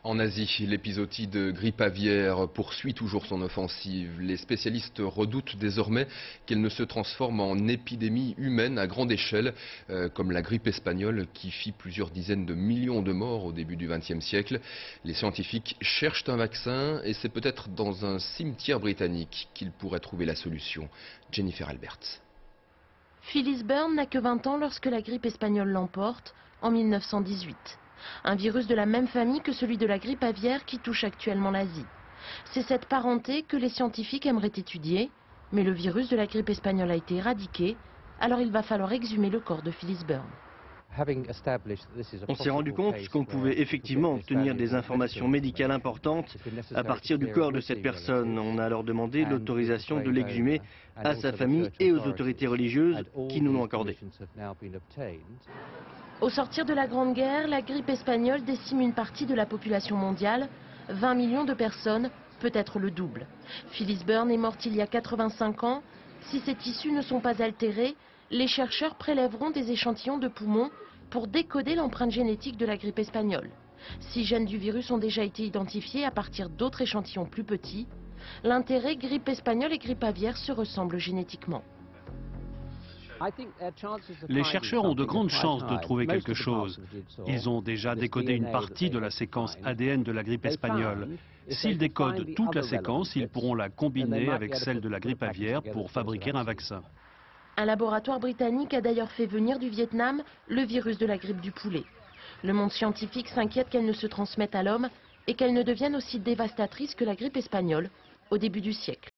En Asie, l'épizootie de grippe aviaire poursuit toujours son offensive. Les spécialistes redoutent désormais qu'elle ne se transforme en épidémie humaine à grande échelle, comme la grippe espagnole qui fit plusieurs dizaines de millions de morts au début du XXe siècle. Les scientifiques cherchent un vaccin et c'est peut-être dans un cimetière britannique qu'ils pourraient trouver la solution. Jennifer Alberts. Phyllis Byrne n'a que 20 ans lorsque la grippe espagnole l'emporte en 1918. Un virus de la même famille que celui de la grippe aviaire qui touche actuellement l'Asie. C'est cette parenté que les scientifiques aimeraient étudier, mais le virus de la grippe espagnole a été éradiqué, alors il va falloir exhumer le corps de Phyllis Byrne. On s'est rendu compte qu'on pouvait effectivement obtenir des informations médicales importantes à partir du corps de cette personne. On a alors demandé l'autorisation de l'exhumer à sa famille et aux autorités religieuses qui nous l'ont accordé. Au sortir de la Grande Guerre, la grippe espagnole décime une partie de la population mondiale, 20 millions de personnes, peut-être le double. Phyllis Byrne est morte il y a 85 ans. Si ces tissus ne sont pas altérés, les chercheurs prélèveront des échantillons de poumons pour décoder l'empreinte génétique de la grippe espagnole. 6 gènes du virus ont déjà été identifiés à partir d'autres échantillons plus petits. L'intérêt, grippe espagnole et grippe aviaire se ressemblent génétiquement. Les chercheurs ont de grandes chances de trouver quelque chose. Ils ont déjà décodé une partie de la séquence ADN de la grippe espagnole. S'ils décodent toute la séquence, ils pourront la combiner avec celle de la grippe aviaire pour fabriquer un vaccin. Un laboratoire britannique a d'ailleurs fait venir du Vietnam le virus de la grippe du poulet. Le monde scientifique s'inquiète qu'elle ne se transmette à l'homme et qu'elle ne devienne aussi dévastatrice que la grippe espagnole au début du siècle.